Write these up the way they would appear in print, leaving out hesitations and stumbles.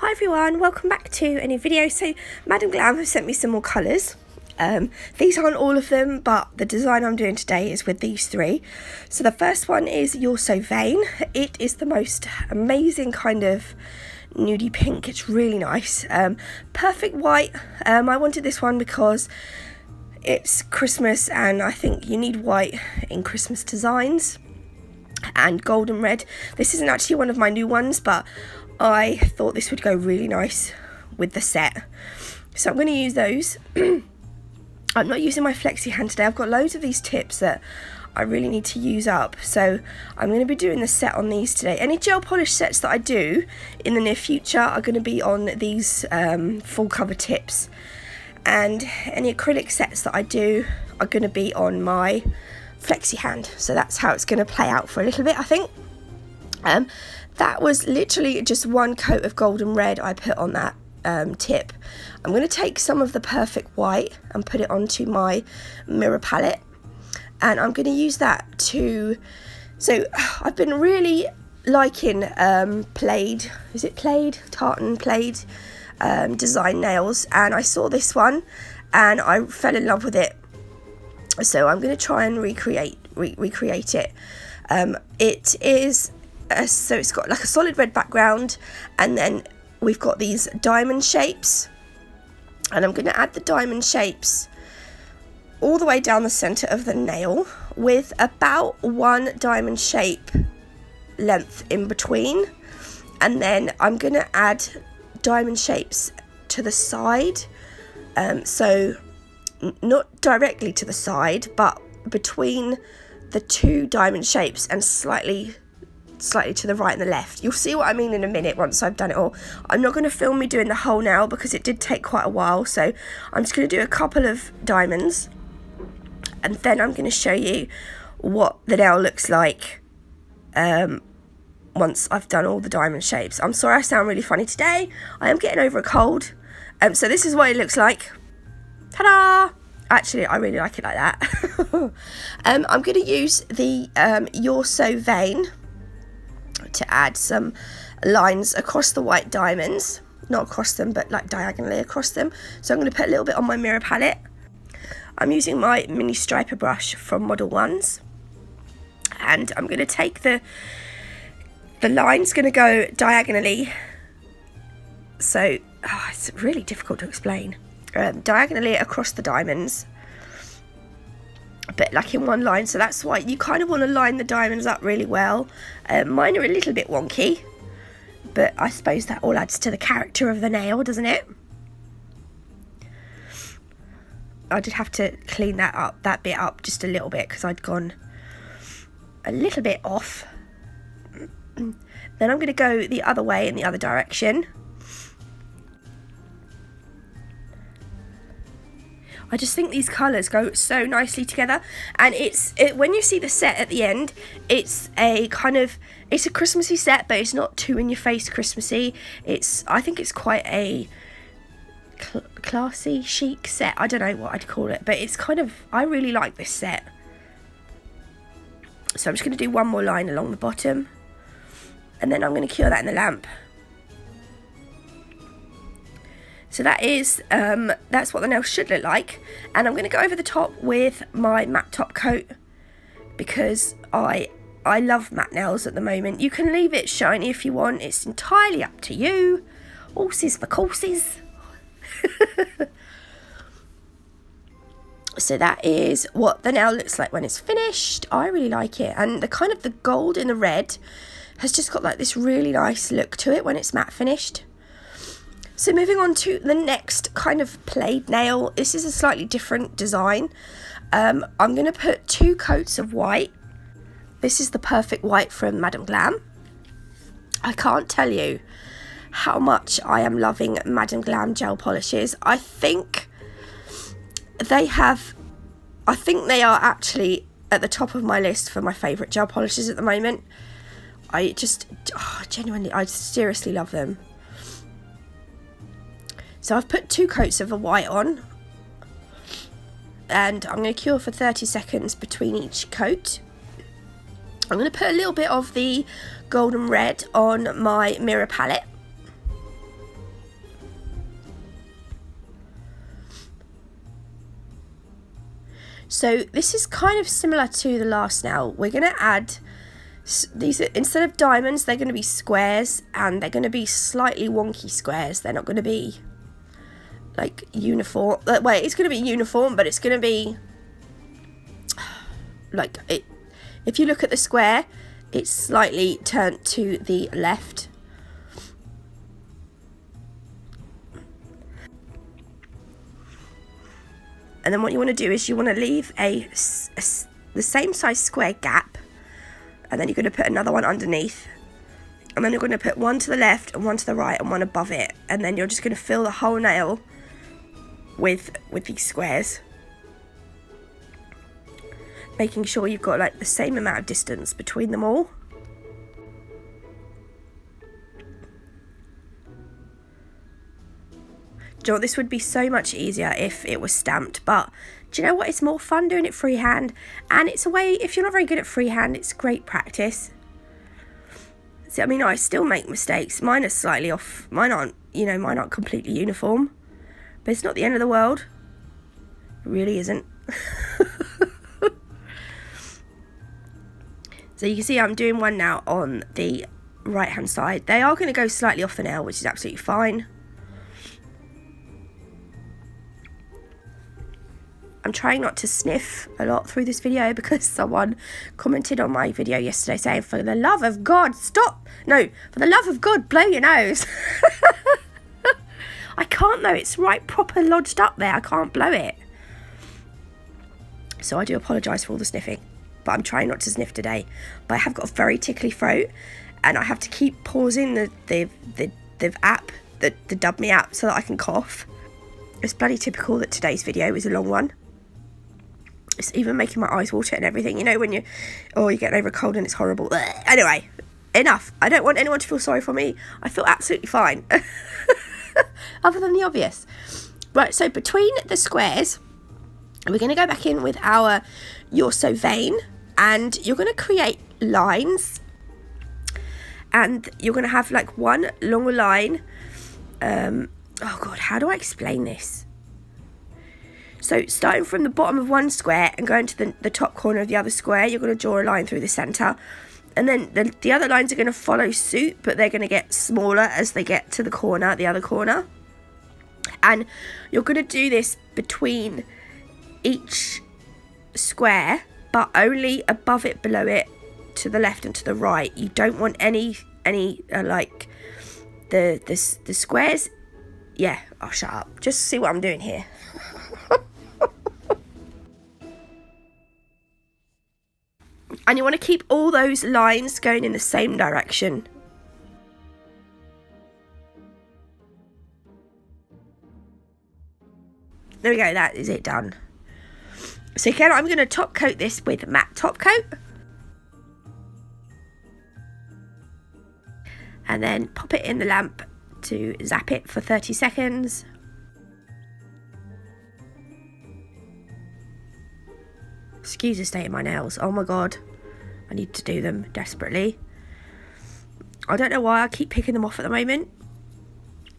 Hi everyone, welcome back to a new video. So Madam Glam have sent me some more colours. These aren't all of them, but the design I'm doing today is with these three. So the first one is You're So Vain. It is the most amazing kind of nudie pink. It's really nice. Perfect white. I wanted this one because it's Christmas and I think you need white in Christmas designs. And golden red. This isn't actually one of my new ones, but I thought this would go really nice with the set. So I'm going to use those. I'm not using my flexi hand today. I've got loads of these tips that I really need to use up. So I'm going to be doing the set on these today. Any gel polish sets that I do in the near future are going to be on these full cover tips. And any acrylic sets that I do are going to be on my flexi hand. So that's how it's going to play out for a little bit, I think. That was literally just one coat of golden red I put on that tip. I'm going to take some of the perfect white and put it onto my mirror palette, and I'm going to use that to, so I've been really liking Plaid, is it Plaid? Tartan Plaid design nails, and I saw this one and I fell in love with it. So I'm going to try and recreate it. It is so it's got like a solid red background, and then we've got these diamond shapes, and I'm going to add the diamond shapes all the way down the center of the nail with about one diamond shape length in between, and then I'm going to add diamond shapes to the side, so not directly to the side, but between the two diamond shapes and slightly to the right and the left. You'll see what I mean in a minute once I've done it all. I'm not going to film me doing the whole nail because it did take quite a while, so I'm just going to do a couple of diamonds and then I'm going to show you what the nail looks like once I've done all the diamond shapes. I'm sorry I sound really funny today. I am getting over a cold. So this is what it looks like. Ta-da! Actually, I really like it like that. I'm going to use the You're So Vain to add some lines across the white diamonds. Not across them, but like diagonally across them. So I'm going to put a little bit on my mirror palette. I'm using my mini striper brush from Model 1s. And I'm going to take the line's going to go diagonally. So, it's really difficult to explain. Diagonally across the diamonds, but like in one line. So that's why you kind of want to line the diamonds up really well. Mine are a little bit wonky, but I suppose that all adds to the character of the nail, doesn't it? I did have to clean that bit up just a little bit because I'd gone a little bit off. Then I'm going to go the other way in the other direction. I just think these colours go so nicely together, and when you see the set at the end, it's a Christmassy set, but it's not too in your face Christmassy. I think it's quite a classy, chic set. I don't know what I'd call it, but I really like this set. So I'm just going to do one more line along the bottom, and then I'm going to cure that in the lamp. So that's what the nail should look like, and I'm going to go over the top with my matte top coat because I love matte nails at the moment. You can leave it shiny if you want, it's entirely up to you. Horses for courses. So that is what the nail looks like when it's finished. I really like it, and the gold in the red has just got like this really nice look to it when it's matte finished. So moving on to the next kind of Plaid nail. This is a slightly different design. I'm going to put 2 coats of white. This is the perfect white from Madam Glam. I can't tell you how much I am loving Madam Glam gel polishes. I think they are actually at the top of my list for my favourite gel polishes at the moment. I seriously love them. So I've put 2 coats of a white on, and I'm going to cure for 30 seconds between each coat. I'm going to put a little bit of the golden red on my mirror palette, So this is kind of similar to the last nail. We're going to add these, instead of diamonds, they're going to be squares, and they're going to be slightly wonky squares. They're not going to be like uniform. Wait, it's going to be uniform, but it's going to be like it. If you look at the square, it's slightly turned to the left. And then what you want to do is you want to leave the same size square gap, and then you're going to put another one underneath, and then you're going to put one to the left and one to the right and one above it, and then you're just going to fill the whole nail with these squares, making sure you've got like the same amount of distance between them all. Do you know what? This would be so much easier if it was stamped, but do you know what? It's more fun doing it freehand, and it's a way, if you're not very good at freehand, it's great practice. See, I mean, I still make mistakes. Mine are slightly off. Mine aren't completely uniform, but it's not the end of the world. It really isn't. So you can see I'm doing one now on the right hand side. They are going to go slightly off the nail, which is absolutely fine. I'm trying not to sniff a lot through this video because someone commented on my video yesterday saying, for the love of God, stop. No, for the love of God, blow your nose. I can't though. It's right proper lodged up there. I can't blow it. So I do apologise for all the sniffing, but I'm trying not to sniff today. But I have got a very tickly throat, and I have to keep pausing the app, the Dub Me app, so that I can cough. It's bloody typical that today's video is a long one. It's even making my eyes water and everything. You know when you're getting over a cold and it's horrible. Anyway, enough. I don't want anyone to feel sorry for me. I feel absolutely fine. Other than the obvious. Right, so between the squares, we're going to go back in with our You're So Vain, and you're going to create lines, and you're going to have like one long line. Oh God, how do I explain this? So starting from the bottom of one square and going to the top corner of the other square, you're going to draw a line through the centre. And then the other lines are going to follow suit, but they're going to get smaller as they get to the other corner. And you're going to do this between each square, but only above it, below it, to the left and to the right. You don't want any like the squares. Yeah, I'll shut up. Just see what I'm doing here. And you want to keep all those lines going in the same direction. There we go, that is it done. So again, I'm going to top coat this with matte top coat. And then pop it in the lamp to zap it for 30 seconds. Excuse the state of my nails. Oh my God. I need to do them desperately. I don't know why I keep picking them off at the moment.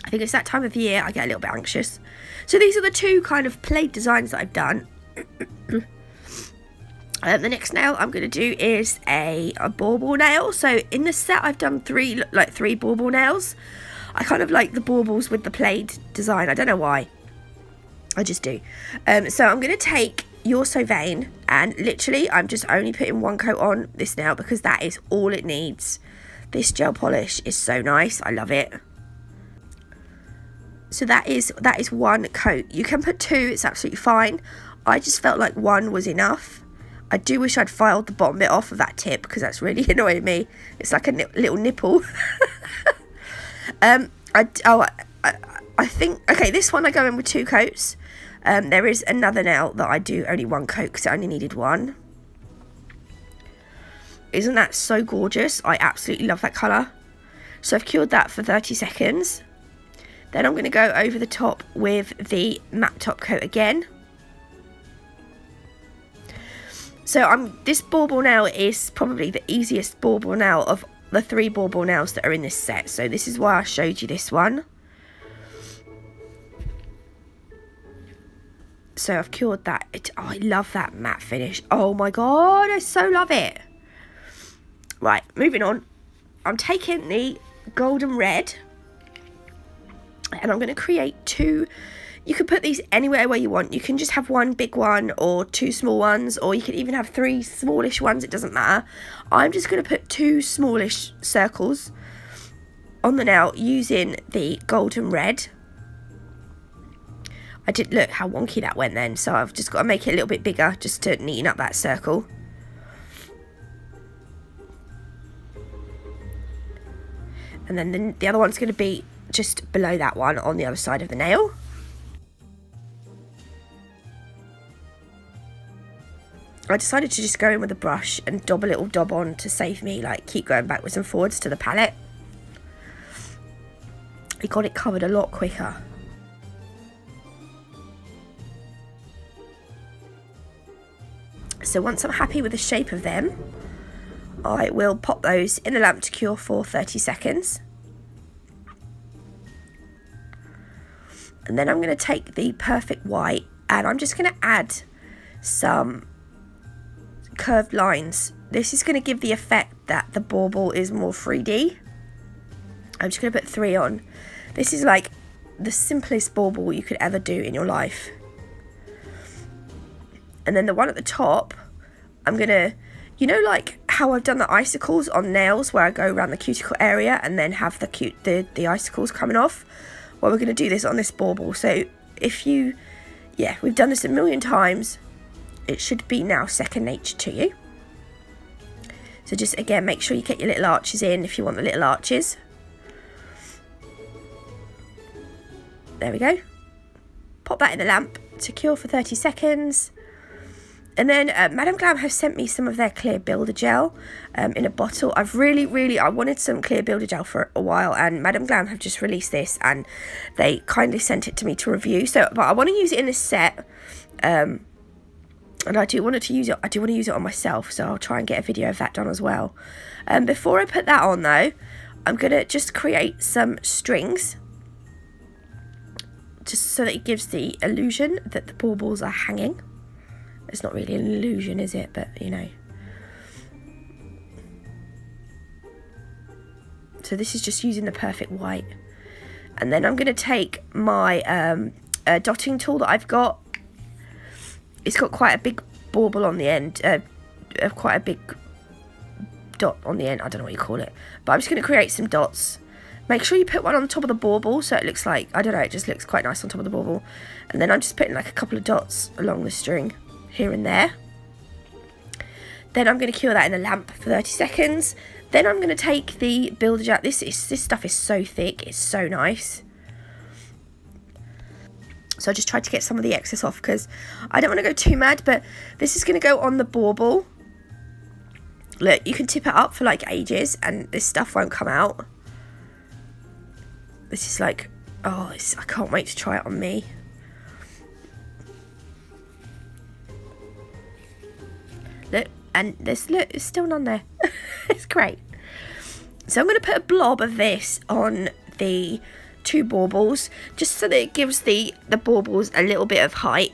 I think it's that time of the year I get a little bit anxious. So these are the two kind of Plaid designs that I've done. The next nail I'm going to do is a bauble nail. So in the set I've done three bauble nails. I kind of like the baubles with the Plaid design. I don't know why. I just do. So I'm going to take You're So Vain, and literally I'm just only putting one coat on this nail because that is all it needs. This gel polish is so nice. I love it. So that is one coat. You can put two, it's absolutely fine. I just felt like one was enough. I do wish I'd filed the bottom bit off of that tip because that's really annoying me. It's like a little nipple. I think, okay, this one I go in with two coats. There is another nail that I do only one coat because it only needed one. Isn't that so gorgeous? I absolutely love that colour. So I've cured that for 30 seconds. Then I'm going to go over the top with the matte top coat again. So this bauble nail is probably the easiest bauble nail of the three bauble nails that are in this set. So this is why I showed you this one. So I've cured that. Oh, I love that matte finish. Oh my god, I so love it. Right, moving on. I'm taking the golden red and I'm going to create two. You can put these anywhere where you want. You can just have one big one or two small ones, or you can even have three smallish ones. It doesn't matter. I'm just going to put two smallish circles on the nail using the golden red. I did look how wonky that went then, so I've just got to make it a little bit bigger just to neaten up that circle. And then the other one's going to be just below that one on the other side of the nail. I decided to just go in with a brush and dob a little dob on to save me like keep going backwards and forwards to the palette. I got it covered a lot quicker. So once I'm happy with the shape of them, I will pop those in the lamp to cure for 30 seconds. And then I'm going to take the perfect white and I'm just going to add some curved lines. This is going to give the effect that the bauble is more 3D. I'm just going to put 3 on. This is like the simplest bauble you could ever do in your life. And then the one at the top, I'm going to, you know, like how I've done the icicles on nails where I go around the cuticle area and then have the icicles coming off? Well, we're going to do this on this bauble. So if you, yeah, we've done this a million times. It should be now second nature to you. So just, again, make sure you get your little arches in if you want the little arches. There we go. Pop that in the lamp to cure for 30 seconds. And then Madame Glam have sent me some of their clear builder gel in a bottle. I wanted some clear builder gel for a while, and Madame Glam have just released this and they kindly sent it to me to review. So, but I want to use it in this set, and I do want to use it on myself, so I'll try and get a video of that done as well. Before I put that on though, I'm going to just create some strings, just so that it gives the illusion that the baubles are hanging. It's not really an illusion, is it? But, you know. So this is just using the perfect white. And then I'm going to take my dotting tool that I've got. It's got quite a big bauble on the end. Quite a big dot on the end. I don't know what you call it. But I'm just going to create some dots. Make sure you put one on top of the bauble so it looks like, I don't know, it just looks quite nice on top of the bauble. And then I'm just putting like a couple of dots along the string. Here and there. Then I'm going to cure that in the lamp for 30 seconds. Then I'm going to take the builder gel. This stuff is so thick, it's so nice. So I just tried to get some of the excess off because I don't want to go too mad, but this is going to go on the bauble. Look, you can tip it up for like ages and this stuff won't come out. This is like, oh, I can't wait to try it on me. Look, and this, look, it's still none there. It's great. So I'm going to put a blob of this on the two baubles, just so that it gives the baubles a little bit of height.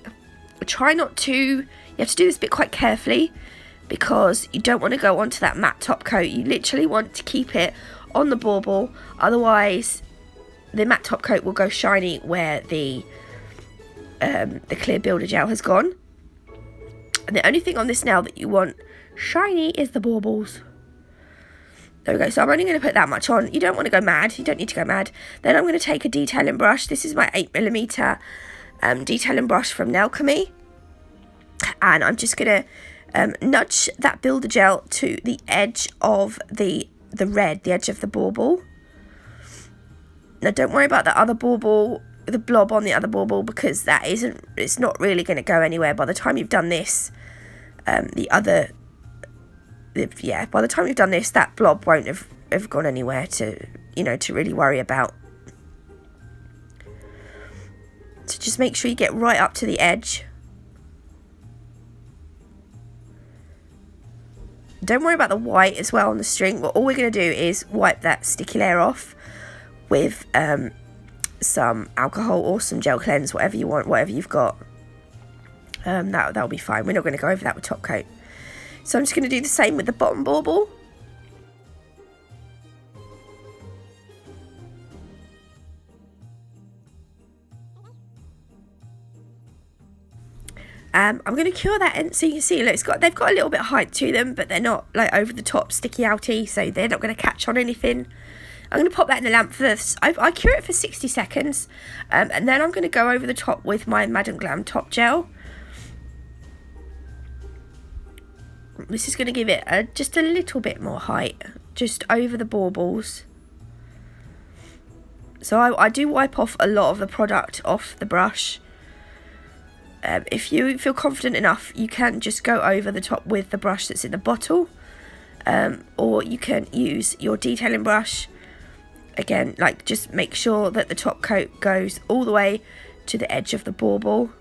Try not to, you have to do this bit quite carefully, because you don't want to go onto that matte top coat. You literally want to keep it on the bauble, otherwise the matte top coat will go shiny where the clear builder gel has gone. And the only thing on this nail that you want shiny is the baubles. There we go. So I'm only going to put that much on. You don't want to go mad. You don't need to go mad. Then I'm going to take a detailing brush. This is my 8mm detailing brush from Natalie. And I'm just going to nudge that builder gel to the edge of the red, the edge of the bauble. Now don't worry about the other bauble, the blob on the other bauble, because it's not really going to go anywhere. By the time you've done this, by the time you've done this, that blob won't have gone anywhere to really worry about. So just make sure you get right up to the edge. Don't worry about the white as well on the string. All we're going to do is wipe that sticky layer off with some alcohol or some gel cleanse, whatever you want, whatever you've got. That'll be fine. We're not going to go over that with top coat. So I'm just going to do the same with the bottom bauble. I'm going to cure that, and so you can see, look, they've got a little bit of height to them, but they're not like over the top sticky outy, so they're not going to catch on anything. I'm going to pop that in the lamp for I cure it for 60 seconds, and then I'm going to go over the top with my Madam Glam top gel. This is going to give it just a little bit more height, just over the baubles. So I do wipe off a lot of the product off the brush. If you feel confident enough, you can just go over the top with the brush that's in the bottle, or you can use your detailing brush. Again, like, just make sure that the top coat goes all the way to the edge of the bauble.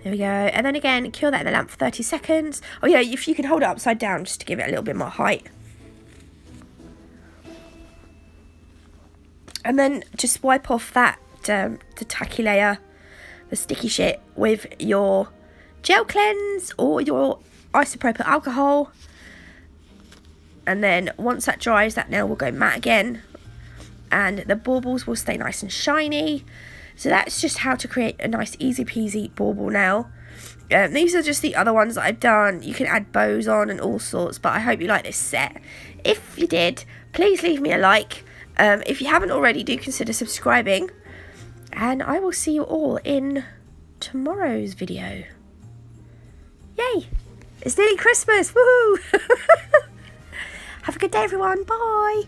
There we go. And then again, cure that in the lamp for 30 seconds. Oh yeah, if you can hold it upside down just to give it a little bit more height. And then just wipe off that the tacky layer, the sticky shit, with your gel cleanse or your isopropyl alcohol. And then once that dries, that nail will go matte again, and the baubles will stay nice and shiny. So that's just how to create a nice easy peasy bauble nail. These are just the other ones that I've done. You can add bows on and all sorts, but I hope you like this set. If you did, please leave me a like. If you haven't already, do consider subscribing, and I will see you all in tomorrow's video. Yay! It's nearly Christmas! Woohoo! Have a good day, everyone. Bye!